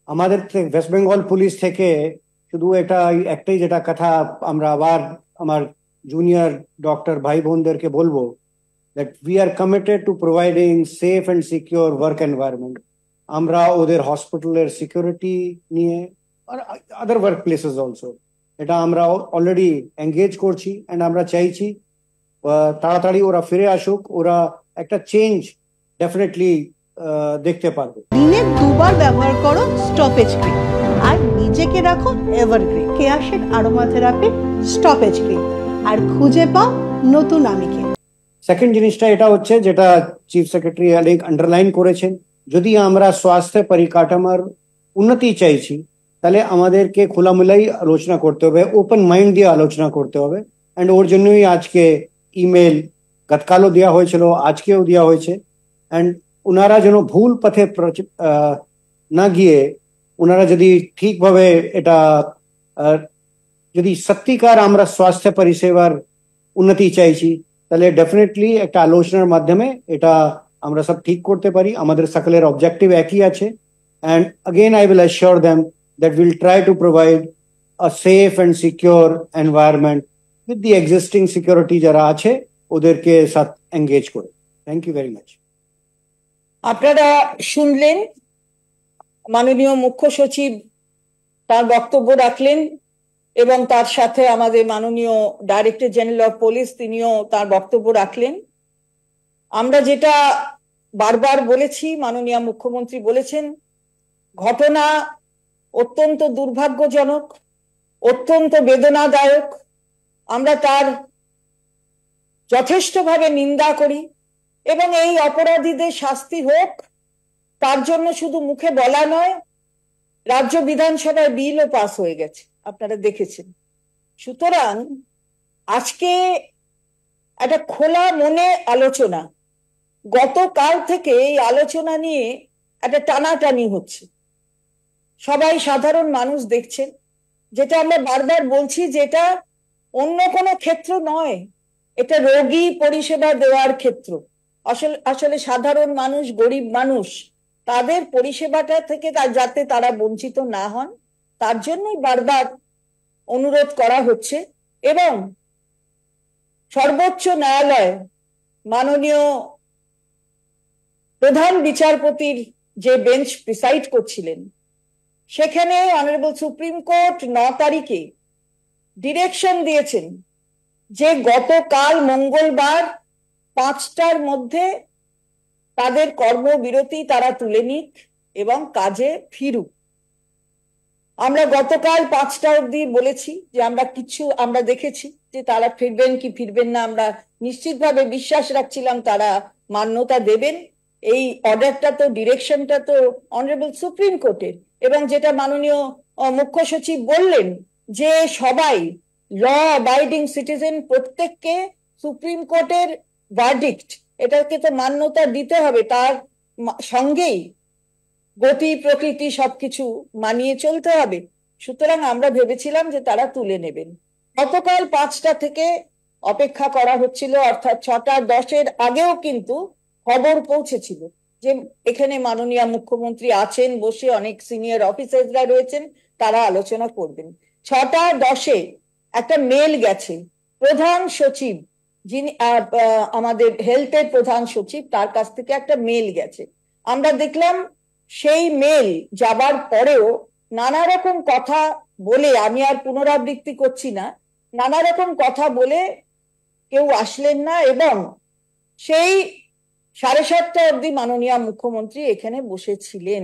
আমাদের West Bengal police থেকে শুধু একটাই যেটা কথা আমরা আবার আমার জুনিয়র ডক্টর ভাই বোনদেরকে বলবো, that we are committed to providing safe and secure work environment. আমরা ওদের হসপিটালের সিকিউরিটি নিয়ে আর আদার ওয়ার্ক প্লেসেস অলসো এটা আমরা অলরেডি এঙ্গেজ করছি অ্যান্ড আমরা চাইছি তাড়াতাড়ি ওরা ফিরে আসুক, ওরা একটা চেঞ্জ ডেফিনেটলি দেখতে পারবে। দিনে দুবার ব্যবহার করো স্টপেজ ক্রিম আর নিজেকে রাখো evergreen Keya Seth aromatherapy stop age cream আর খুঁজে পাও নতুন আমিকে। সেকেন্ড জিনিসটা এটা হচ্ছে যেটা চিফ সেক্রেটারি অনেক আন্ডারলাইন করেছেন, যদি আমরা স্বাস্থ্য পরিকাঠামোর উন্নতি চাইছি তাহলে আমাদেরকে খোলামেলাই আলোচনা করতে হবে, ওপেন মাইন্ড দিয়ে আলোচনা করতে হবে। অ্যান্ড ওর জন্যই আজকে ইমেল গতকালও দেওয়া হয়েছিল, আজকেও দেওয়া হয়েছে। অ্যান্ড ওনারা যেন ভুল পথে না গিয়ে ওনারা যদি ঠিকভাবে এটা যদি সত্যিকার আমরা স্বাস্থ্য পরিষেবার উন্নতি চাইছি তাহলে ডেফিনেটলি একটা আলোচনার মাধ্যমে এটা আমরা সব ঠিক করতে পারি। আমাদের সকলের অবজেক্টিভ একই আছে। And again I will assure them that we'll try to provide a safe and secure environment with the existing security যারা আছে ওদেরকে সাথ এঙ্গেজ করে। Thank you very much. আপনারা শুনলেন মাননীয় মুখ্য সচিব তার বক্তব্য রাখলেন এবং তার সাথে আমাদের মাননীয় ডাইরেক্টর জেনারেল অফ পুলিশ তিনিও তার বক্তব্য রাখলেন। আমরা যেটা বারবার বলেছি, মাননীয় মুখ্যমন্ত্রী বলেছেন, ঘটনা অত্যন্ত দুর্ভাগ্যজনক, অত্যন্ত বেদনাদায়ক। আমরা তার যথেষ্টভাবে নিন্দা করি এবং এই অপরাধীদের শাস্তি হোক তার জন্য শুধু মুখে বলা নয়, রাজ্য বিধানসভায় বিলও পাস হয়ে গেছে, আপনারা দেখেছেন। সুতরাং আজকে একটা খোলা মনে আলোচনা, গতকাল থেকে এই আলোচনা নিয়ে একটা টানাটানি হচ্ছে, সবাই সাধারণ মানুষ দেখছেন। যেটা আমরা বারবার বলছি, যেটা অন্য কোনো ক্ষেত্র নয়, এটা রোগী পরিষেবা দেওয়ার ক্ষেত্র। আসলে সাধারণ মানুষ, গরিব মানুষ, তাদের পরিষেবাটা থেকে যাতে তারা বঞ্চিত না হন তার জন্যই বারবার অনুরোধ করা হচ্ছে। এবং সর্বোচ্চ ন্যায়ালয় মাননীয় প্রধান বিচারপতির যে বেঞ্চ প্রিসাইড করছিলেন, সেখানে অনারেবল সুপ্রিম কোর্ট 9 তারিখে ডিরেকশন দিয়েছেন যে গতকাল মঙ্গলবার 5টার মধ্যে তাদের কর্মবিরতি তারা তুলে নিক এবং কাজে ফিরুক। আমরা গতকাল 5টা অবধি বলেছি যে আমরা দেখেছি যে তারা ফিরবেন কি ফিরবেন না, আমরা নিশ্চিতভাবে বিশ্বাস রাখছিলাম তারা মান্যতা দেবেন। এই অর্ডারটা তো, ডিরেকশনটা তো অনারেবল সুপ্রিম কোর্টের। এবং যেটা মাননীয় মুখ্য সচিব বললেন যে সবাই ল অ্যাবাইডিং সিটিজেন প্রত্যেককে সুপ্রিম কোর্টের ভার্ডিক্ট এটাকে তো মান্যতা দিতে হবে, তার সঙ্গেই গতি প্রকৃতি সবকিছু মানিয়ে চলতে হবে। সুতরাং আমরা ভেবেছিলাম যে তারা তুলে নেবেন। গতকাল 5টা থেকে অপেক্ষা করা হচ্ছিল, অর্থাৎ 6:10 আগেও কিন্তু খবর পৌঁছেছিল যে এখানে মাননীয় মুখ্যমন্ত্রী আছেন, বসে অনেক সিনিয়র অফিসাররা রয়েছেন, তারা আলোচনা করবেন। 6:10 একটা মেল গেছে প্রধান সচিব, যিনি আমাদের হেলথের প্রধান সচিব, তার কাছ থেকে একটা মেল গেছে। আমরা দেখলাম সেই মেল যাবার পরেও নানা রকম কথা বলে, আমি আর পুনরাবৃত্তি করছি না, নানা রকম কথা বলে কেউ আসলেন না এবং সেই 7:30 অবধি মাননীয় মুখ্যমন্ত্রী এখানে বসেছিলেন।